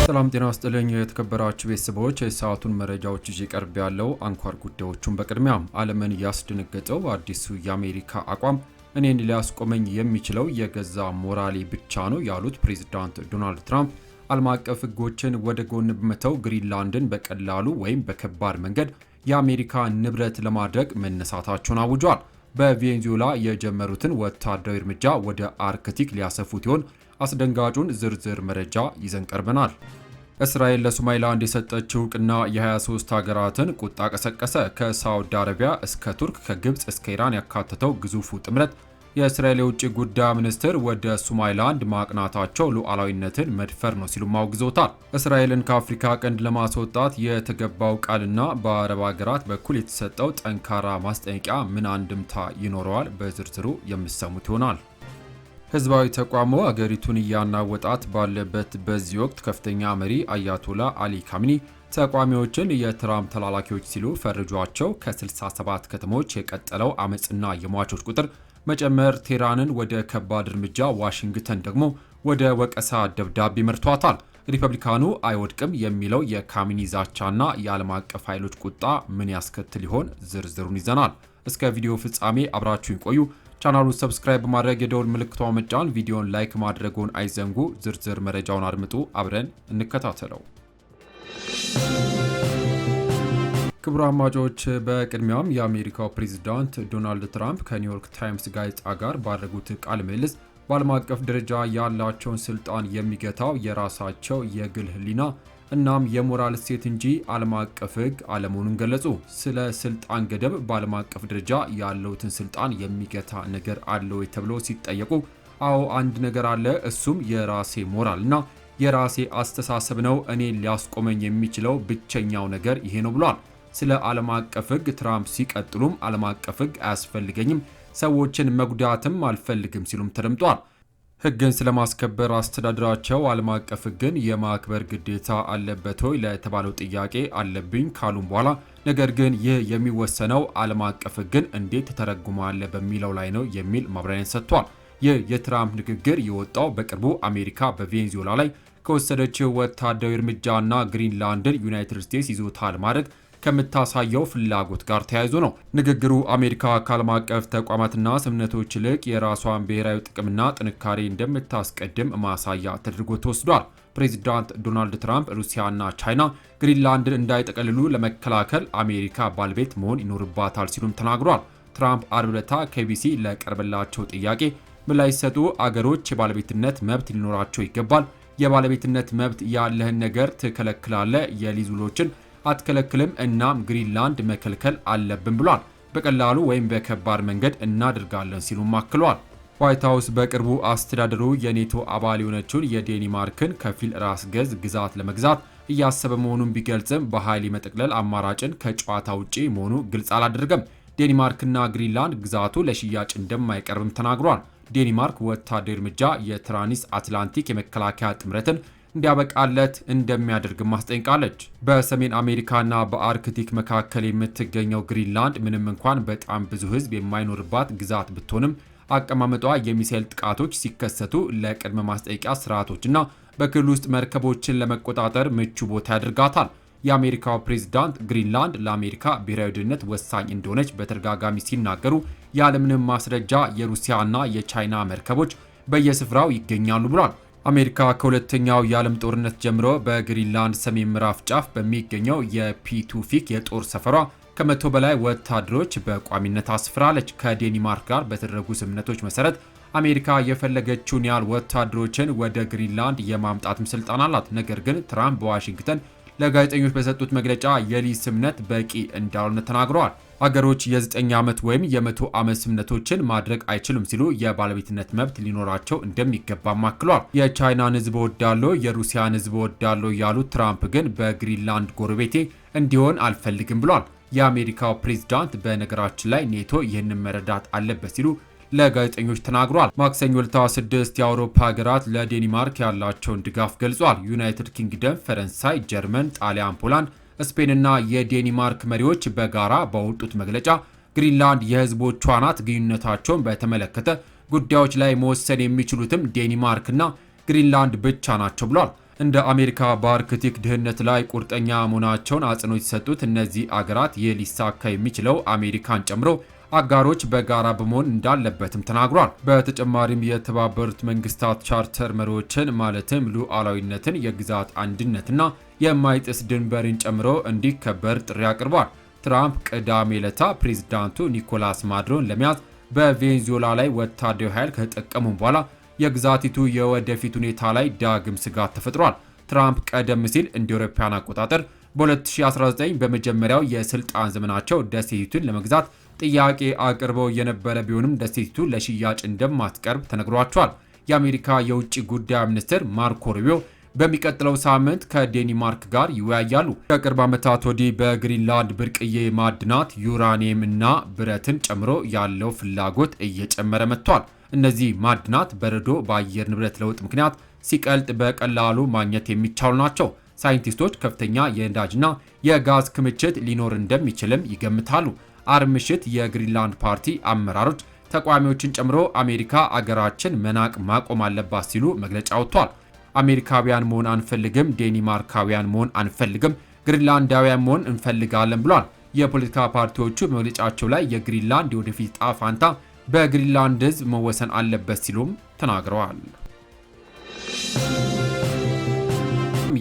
ሰላም ጤና ይስጥልኝ የተከበራችሁ ቤተሰቦች፣ የሰዓቱን መረጃዎች ይዤ ቀርብ ያለው አንኳር ጉዳዮቹን በቅድሚያ ዓለምን ያስደነገጠው አዲሱ የአሜሪካ አቋም እኔን ሊያስቆመኝ የሚችለው የገዛ ሞራሌ ብቻ ነው ያሉት ፕሬዝዳንት ዶናልድ ትራምፕ ዓለም አቀፍ ሕጎችን ወደ ጎን በመተው ግሪንላንድን በቀላሉ ወይም በከባድ መንገድ የአሜሪካ ንብረት ለማድረግ መነሳታቸውን አውጇል። በቬኔዙዌላ የጀመሩትን ወታደራዊ እርምጃ ወደ አርክቲክ ሊያሰፉት ይሆን? አስደንጋጩን ዝርዝር መረጃ ይዘን ቀርበናል። እስራኤል ለሶማሊላንድ የሰጠችው እውቅና የ23 ሀገራትን ቁጣ ቀሰቀሰ። ከሳውዲ አረቢያ እስከ ቱርክ፣ ከግብፅ እስከ ኢራን ያካተተው ግዙፉ ጥምረት የእስራኤል የውጭ ጉዳይ ሚኒስትር ወደ ሶማሊላንድ ማቅናታቸው ሉዓላዊነትን መድፈር ነው ሲሉ አውግዘውታል። እስራኤልን ከአፍሪካ ቀንድ ለማስወጣት የተገባው ቃልና በአረብ ሀገራት በኩል የተሰጠው ጠንካራ ማስጠንቀቂያ ምን አንድምታ ይኖረዋል? በዝርዝሩ የምሰሙት ይሆናል። ህዝባዊ ተቋሙ አገሪቱን እያናወጣት ባለበት በዚህ ወቅት ከፍተኛ መሪ አያቶላ አሊ ካሚኒ ተቋሚዎችን የትራምፕ ተላላኪዎች ሲሉ ፈርጇቸው ከ67 ከተሞች የቀጠለው አመፅና የሟቾች ቁጥር መጨመር ቴህራንን ወደ ከባድ እርምጃ፣ ዋሽንግተን ደግሞ ወደ ወቀሳ ደብዳቤ መርቷታል። ሪፐብሊካኑ አይወድቅም የሚለው የካሚኒ ዛቻና የዓለም አቀፍ ኃይሎች ቁጣ ምን ያስከትል ይሆን? ዝርዝሩን ይዘናል። እስከ ቪዲዮ ፍጻሜ አብራችሁን ቆዩ። ቻናሉን ሰብስክራይብ በማድረግ የደወል ምልክቷን መጫን፣ ቪዲዮን ላይክ ማድረጉን አይዘንጉ። ዝርዝር መረጃውን አድምጡ፣ አብረን እንከታተለው። ክቡራን አድማጮች፣ በቅድሚያም የአሜሪካው ፕሬዝዳንት ዶናልድ ትራምፕ ከኒውዮርክ ታይምስ ጋዜጣ ጋር ባደረጉት ቃለ ምልልስ በዓለም አቀፍ ደረጃ ያላቸውን ስልጣን የሚገታው የራሳቸው የግል ሕሊና እናም የሞራል እሴት እንጂ ዓለም አቀፍ ሕግ አለመሆኑን ገለጹ። ስለ ስልጣን ገደብ በዓለም አቀፍ ደረጃ ያለውትን ስልጣን የሚገታ ነገር አለ ወይ ተብለው ሲጠየቁ አዎ አንድ ነገር አለ፣ እሱም የራሴ ሞራልና የራሴ አስተሳሰብ ነው። እኔ ሊያስቆመኝ የሚችለው ብቸኛው ነገር ይሄ ነው ብሏል። ስለ ዓለም አቀፍ ሕግ ትራምፕ ሲቀጥሉም ዓለም አቀፍ ሕግ አያስፈልገኝም፣ ሰዎችን መጉዳትም አልፈልግም ሲሉም ተደምጧል። ሕግን ስለማስከበር አስተዳደራቸው ዓለም አቀፍ ሕግን የማክበር ግዴታ አለበት ወይ ለተባለው ጥያቄ አለብኝ ካሉም በኋላ ነገር ግን ይህ የሚወሰነው ዓለም አቀፍ ሕግን እንዴት ተተረጉማለ በሚለው ላይ ነው የሚል ማብራሪያ ሰጥቷል። ይህ የትራምፕ ንግግር የወጣው በቅርቡ አሜሪካ በቬኔዙዌላ ላይ ከወሰደችው ወታደራዊ እርምጃና ግሪንላንድን ዩናይትድ ስቴትስ ይዞታ ለማድረግ ከምታሳየው ፍላጎት ጋር ተያይዞ ነው። ንግግሩ አሜሪካ ከዓለም አቀፍ ተቋማትና ስምምነቶች ይልቅ የራሷን ብሔራዊ ጥቅምና ጥንካሬ እንደምታስቀድም ማሳያ ተደርጎ ተወስዷል። ፕሬዚዳንት ዶናልድ ትራምፕ ሩሲያና ቻይና ግሪንላንድን እንዳይጠቀልሉ ለመከላከል አሜሪካ ባለቤት መሆን ይኖርባታል ሲሉም ተናግሯል። ትራምፕ አርብ ዕለት ከቢሲ ለቀረበላቸው ጥያቄ ምላሽ ሲሰጡ አገሮች የባለቤትነት መብት ሊኖራቸው ይገባል፣ የባለቤትነት መብት ያለህን ነገር ትከለክላለህ፣ የሊዝ ውሎችን አትከለክልም፣ እናም ግሪንላንድ መከልከል አለብን ብሏል። በቀላሉ ወይም በከባድ መንገድ እናደርጋለን ሲሉም አክሏል። ዋይት ሀውስ በቅርቡ አስተዳደሩ የኔቶ አባል የሆነችውን የዴንማርክን ከፊል ራስ ገዝ ግዛት ለመግዛት እያሰበ መሆኑን ቢገልጽም በኃይል የመጠቅለል አማራጭን ከጨዋታ ውጪ መሆኑ ግልጽ አላደረገም። ዴንማርክና ግሪንላንድ ግዛቱ ለሽያጭ እንደማይቀርብም ተናግሯል። ዴንማርክ ወታደራዊ እርምጃ የትራንስ አትላንቲክ የመከላከያ ጥምረትን እንዲያበቃለት እንደሚያደርግም አስጠንቅቃለች። በሰሜን አሜሪካና በአርክቲክ መካከል የምትገኘው ግሪንላንድ ምንም እንኳን በጣም ብዙ ሕዝብ የማይኖርባት ግዛት ብትሆንም አቀማመጧ የሚሳኤል ጥቃቶች ሲከሰቱ ለቅድመ ማስጠንቀቂያ ስርዓቶችና በክልል ውስጥ መርከቦችን ለመቆጣጠር ምቹ ቦታ ያደርጋታል። የአሜሪካው ፕሬዝዳንት ግሪንላንድ ለአሜሪካ ብሔራዊ ደህንነት ወሳኝ እንደሆነች በተደጋጋሚ ሲናገሩ ያለምንም ማስረጃ የሩሲያና የቻይና መርከቦች በየስፍራው ይገኛሉ ብሏል። አሜሪካ ከሁለተኛው የዓለም ጦርነት ጀምሮ በግሪንላንድ ሰሜን ምዕራብ ጫፍ በሚገኘው የፒቱፊክ የጦር ሰፈሯ ከ100 በላይ ወታደሮች በቋሚነት አስፍራለች። ከዴንማርክ ጋር በተደረጉ ስምምነቶች መሰረት አሜሪካ የፈለገችውን ያህል ወታደሮችን ወደ ግሪንላንድ የማምጣትም ስልጣን አላት። ነገር ግን ትራምፕ በዋሽንግተን ለጋዜጠኞች በሰጡት መግለጫ የሊዝ ስምምነት በቂ እንዳልሆነ ተናግረዋል። አገሮች የ9 ዓመት ወይም የ100 ዓመት ስምምነቶችን ማድረግ አይችሉም ሲሉ የባለቤትነት መብት ሊኖራቸው እንደሚገባም አክሏል። የቻይናን ሕዝብ ወዳለው የሩሲያን ሕዝብ ወዳለው ያሉት ትራምፕ ግን በግሪንላንድ ጎረቤቴ እንዲሆን አልፈልግም ብሏል። የአሜሪካው ፕሬዝዳንት በነገራችን ላይ ኔቶ ይህንን መረዳት አለበት ሲሉ ለጋዜጠኞች ተናግሯል። ማክሰኞ ዕለት 6 የአውሮፓ ሀገራት ለዴንማርክ ያላቸውን ድጋፍ ገልጿል። ዩናይትድ ኪንግደም፣ ፈረንሳይ፣ ጀርመን፣ ጣሊያን፣ ፖላንድ፣ ስፔንና የዴንማርክ መሪዎች በጋራ ባወጡት መግለጫ ግሪንላንድ የህዝቦቿ ናት፣ ግንኙነታቸውን በተመለከተ ጉዳዮች ላይ መወሰን የሚችሉትም ዴንማርክና ግሪንላንድ ብቻ ናቸው ብሏል። እንደ አሜሪካ በአርክቲክ ደህንነት ላይ ቁርጠኛ መሆናቸውን አጽንኦት የሰጡት እነዚህ አገራት ይህ ሊሳካ የሚችለው አሜሪካን ጨምሮ አጋሮች በጋራ በመሆን እንዳለበትም ተናግሯል። በተጨማሪም የተባበሩት መንግስታት ቻርተር መሪዎችን ማለትም ሉዓላዊነትን፣ የግዛት አንድነትና የማይጥስ ድንበርን ጨምሮ እንዲከበር ጥሪ አቅርቧል። ትራምፕ ቅዳሜ ዕለት ፕሬዝዳንቱ ኒኮላስ ማዱሮን ለመያዝ በቬኔዙዌላ ላይ ወታደራዊ ኃይል ከተጠቀሙ በኋላ የግዛቲቱ የወደፊት ሁኔታ ላይ ዳግም ስጋት ተፈጥሯል። ትራምፕ ቀደም ሲል እንደ አውሮፓውያን አቆጣጠር በ2019 በመጀመሪያው የስልጣን ዘመናቸው ደሴቲቱን ለመግዛት ጥያቄ አቅርበው የነበረ ቢሆንም ደሴቲቱ ለሽያጭ እንደማትቀርብ ተነግሯቸዋል። የአሜሪካ የውጭ ጉዳይ ሚኒስትር ማርኮ ሩቢዮ በሚቀጥለው ሳምንት ከዴንማርክ ጋር ይወያያሉ። ከቅርብ ዓመታት ወዲህ በግሪንላንድ ብርቅዬ ማዕድናት ዩራኒየም እና ብረትን ጨምሮ ያለው ፍላጎት እየጨመረ መጥቷል። እነዚህ ማዕድናት በረዶ በአየር ንብረት ለውጥ ምክንያት ሲቀልጥ በቀላሉ ማግኘት የሚቻሉ ናቸው። ሳይንቲስቶች ከፍተኛ የነዳጅና የጋዝ ክምችት ሊኖር እንደሚችልም ይገምታሉ። አርብ ምሽት የግሪንላንድ ፓርቲ አመራሮች ተቃዋሚዎችን ጨምሮ አሜሪካ አገራችን መናቅ ማቆም አለባት ሲሉ መግለጫ ወጥቷል። አሜሪካውያን መሆን አንፈልግም፣ ዴኒማርካውያን መሆን አንፈልግም፣ ግሪንላንዳውያን መሆን እንፈልጋለን ብሏል። የፖለቲካ ፓርቲዎቹ በመግለጫቸው ላይ የግሪንላንድ የወደፊት ዕጣ ፈንታ በግሪንላንድ ሕዝብ መወሰን አለበት ሲሉም ተናግረዋል።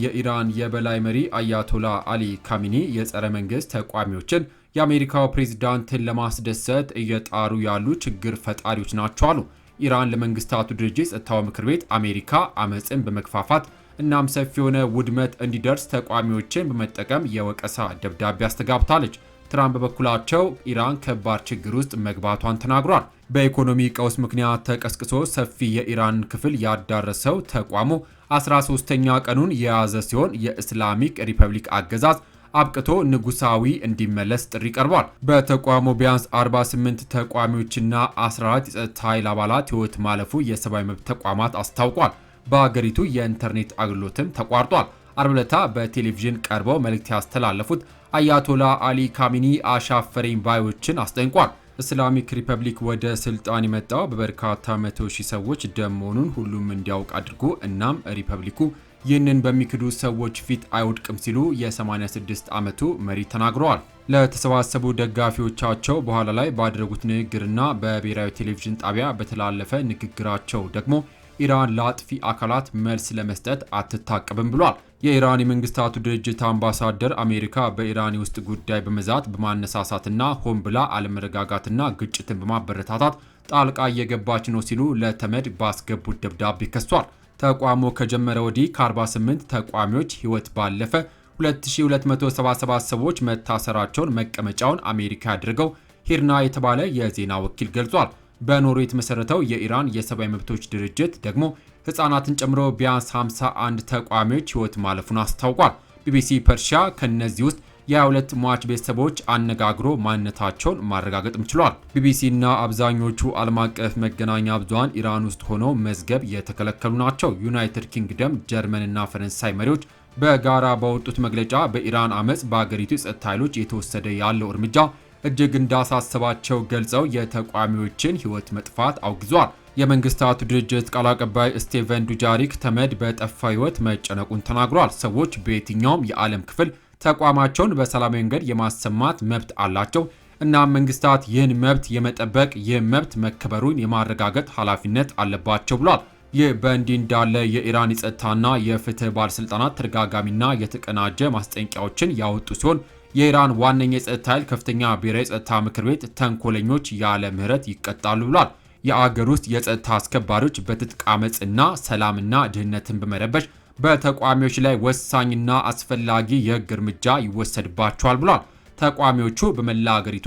የኢራን የበላይ መሪ አያቶላ አሊ ካሚኒ የጸረ መንግስት ተቋሚዎችን የአሜሪካው ፕሬዝዳንትን ለማስደሰት እየጣሩ ያሉ ችግር ፈጣሪዎች ናቸው አሉ። ኢራን ለመንግስታቱ ድርጅት ጸጥታው ምክር ቤት አሜሪካ አመፅን በመግፋፋት እናም ሰፊ የሆነ ውድመት እንዲደርስ ተቋሚዎችን በመጠቀም የወቀሳ ደብዳቤ አስተጋብታለች። ትራምፕ በበኩላቸው ኢራን ከባድ ችግር ውስጥ መግባቷን ተናግሯል። በኢኮኖሚ ቀውስ ምክንያት ተቀስቅሶ ሰፊ የኢራን ክፍል ያዳረሰው ተቋሙ 13ኛ ቀኑን የያዘ ሲሆን የእስላሚክ ሪፐብሊክ አገዛዝ አብቅቶ ንጉሳዊ እንዲመለስ ጥሪ ቀርቧል። በተቋሙ ቢያንስ 48 ተቋሚዎችና 14 የጸጥታ ኃይል አባላት ሕይወት ማለፉ የሰብአዊ መብት ተቋማት አስታውቋል። በአገሪቱ የኢንተርኔት አገልግሎትም ተቋርጧል። አርብ ዕለት በቴሌቪዥን ቀርበው መልእክት ያስተላለፉት አያቶላ አሊ ካሚኒ አሻፈረኝ ባዮችን አስጠንቋል። እስላሚክ ሪፐብሊክ ወደ ስልጣን የመጣው በበርካታ መቶ ሺህ ሰዎች ደም መሆኑን ሁሉም እንዲያውቅ አድርጎ እናም ሪፐብሊኩ ይህንን በሚክዱ ሰዎች ፊት አይወድቅም ሲሉ የ86 ዓመቱ መሪ ተናግረዋል። ለተሰባሰቡ ደጋፊዎቻቸው በኋላ ላይ ባደረጉት ንግግርና በብሔራዊ ቴሌቪዥን ጣቢያ በተላለፈ ንግግራቸው ደግሞ ኢራን ለአጥፊ አካላት መልስ ለመስጠት አትታቀብም ብሏል። የኢራን የመንግስታቱ ድርጅት አምባሳደር አሜሪካ በኢራን የውስጥ ጉዳይ በመዛት በማነሳሳትና ሆን ብላ አለመረጋጋትና ግጭትን በማበረታታት ጣልቃ እየገባች ነው ሲሉ ለተመድ ባስገቡት ደብዳቤ ከሷል። ተቋሙ ከጀመረ ወዲህ ከ48 ተቋሚዎች ህይወት ባለፈ 2277 ሰዎች መታሰራቸውን መቀመጫውን አሜሪካ ያደረገው ሂርና የተባለ የዜና ወኪል ገልጿል። በኖርዌይ የተመሰረተው የኢራን የሰብአዊ መብቶች ድርጅት ደግሞ ህጻናትን ጨምሮ ቢያንስ 51 ተቋሚዎች ህይወት ማለፉን አስታውቋል። ቢቢሲ ፐርሺያ ከነዚህ ውስጥ የ22 ሟች ቤተሰቦች አነጋግሮ ማንነታቸውን ማረጋገጥም ችሏል። ቢቢሲና አብዛኞቹ ዓለም አቀፍ መገናኛ ብዙሃን ኢራን ውስጥ ሆነው መዝገብ የተከለከሉ ናቸው። ዩናይትድ ኪንግደም፣ ጀርመንና ፈረንሳይ መሪዎች በጋራ ባወጡት መግለጫ በኢራን አመፅ በአገሪቱ የጸጥታ ኃይሎች የተወሰደ ያለው እርምጃ እጅግ እንዳሳሰባቸው ገልጸው የተቋሚዎችን ህይወት መጥፋት አውግዟል። የመንግስታቱ ድርጅት ቃል አቀባይ ስቴቨን ዱጃሪክ ተመድ በጠፋ ህይወት መጨነቁን ተናግሯል። ሰዎች በየትኛውም የዓለም ክፍል ተቋማቸውን በሰላማዊ መንገድ የማሰማት መብት አላቸው እና መንግስታት ይህን መብት የመጠበቅ ይህን መብት መከበሩን የማረጋገጥ ኃላፊነት አለባቸው ብሏል። ይህ በእንዲህ እንዳለ የኢራን የጸጥታና የፍትህ ባለስልጣናት ተደጋጋሚና የተቀናጀ ማስጠንቀቂያዎችን ያወጡ ሲሆን የኢራን ዋነኛ የጸጥታ ኃይል ከፍተኛ ብሔራዊ ጸጥታ ምክር ቤት ተንኮለኞች ያለ ምህረት ይቀጣሉ ብሏል። የአገር ውስጥ የጸጥታ አስከባሪዎች በትጥቅ አመፅና ሰላምና ደህንነትን በመረበሽ በተቋሚዎች ላይ ወሳኝና አስፈላጊ የህግ እርምጃ ይወሰድባቸዋል ብሏል። ተቋሚዎቹ በመላ አገሪቱ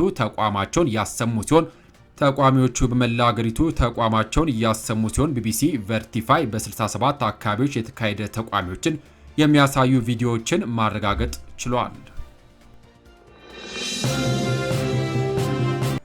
ተቋማቸውን እያሰሙ ሲሆን ቢቢሲ ቨርቲፋይ በ67 አካባቢዎች የተካሄደ ተቋሚዎችን የሚያሳዩ ቪዲዮዎችን ማረጋገጥ ችሏል።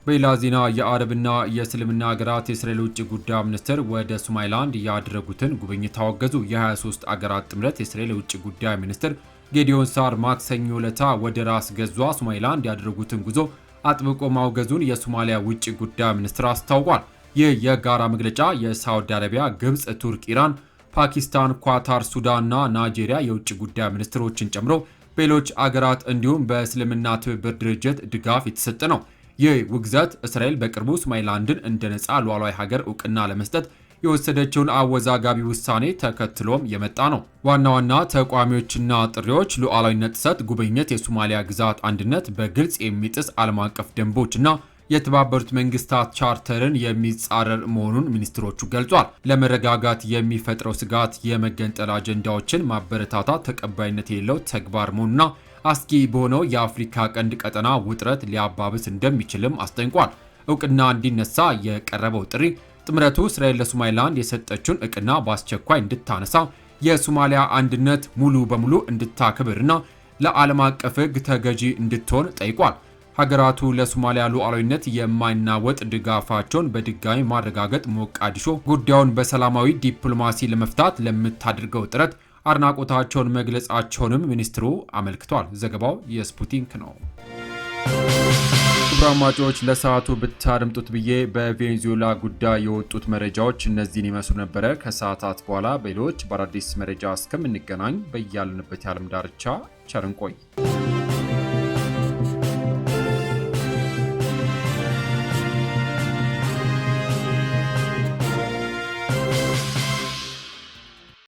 በሌላ ዜና የአረብና የእስልምና ሀገራት የእስራኤል ውጭ ጉዳይ ሚኒስትር ወደ ሶማሊላንድ ያደረጉትን ጉብኝት አወገዙ። የ23 አገራት ጥምረት የእስራኤል ውጭ ጉዳይ ሚኒስትር ጌዲዮን ሳር ማክሰኞ ዕለት ወደ ራስ ገዟ ሶማሊላንድ ያደረጉትን ጉዞ አጥብቆ ማውገዙን የሶማሊያ ውጭ ጉዳይ ሚኒስትር አስታውቋል። ይህ የጋራ መግለጫ የሳውዲ አረቢያ፣ ግብጽ፣ ቱርክ፣ ኢራን፣ ፓኪስታን፣ ኳታር፣ ሱዳንና ናይጄሪያ የውጭ ጉዳይ ሚኒስትሮችን ጨምሮ በሌሎች አገራት እንዲሁም በእስልምና ትብብር ድርጅት ድጋፍ የተሰጠ ነው። ይህ ውግዘት እስራኤል በቅርቡ ሶማሊላንድን እንደ ነፃ ሉዓላዊ ሀገር እውቅና ለመስጠት የወሰደችውን አወዛጋቢ ውሳኔ ተከትሎም የመጣ ነው። ዋና ዋና ተቋሚዎችና ጥሪዎች ሉዓላዊነት ጥሰት፣ ጉብኝት፣ የሶማሊያ ግዛት አንድነት በግልጽ የሚጥስ ዓለም አቀፍ ደንቦችና የተባበሩት መንግስታት ቻርተርን የሚጻረር መሆኑን ሚኒስትሮቹ ገልጿል። ለመረጋጋት የሚፈጥረው ስጋት የመገንጠል አጀንዳዎችን ማበረታታት ተቀባይነት የሌለው ተግባር መሆኑና አስጊ በሆነው የአፍሪካ ቀንድ ቀጠና ውጥረት ሊያባብስ እንደሚችልም አስጠንቋል። እውቅና እንዲነሳ የቀረበው ጥሪ ጥምረቱ እስራኤል ለሶማሊላንድ የሰጠችውን እውቅና በአስቸኳይ እንድታነሳ፣ የሶማሊያ አንድነት ሙሉ በሙሉ እንድታከብርና ለዓለም አቀፍ ሕግ ተገዢ እንድትሆን ጠይቋል። ሀገራቱ ለሶማሊያ ሉዓላዊነት የማይናወጥ ድጋፋቸውን በድጋሚ ማረጋገጥ ሞቃዲሾ ጉዳዩን በሰላማዊ ዲፕሎማሲ ለመፍታት ለምታደርገው ጥረት አድናቆታቸውን መግለጻቸውንም ሚኒስትሩ አመልክቷል። ዘገባው የስፑቲንክ ነው። አድማጮች ለሰዓቱ ብታደምጡት ብዬ በቬኔዙዌላ ጉዳይ የወጡት መረጃዎች እነዚህን ይመስሉ ነበረ። ከሰዓታት በኋላ በሌሎች በአዳዲስ መረጃ እስከምንገናኝ በያልንበት የዓለም ዳርቻ ቸር እንቆይ።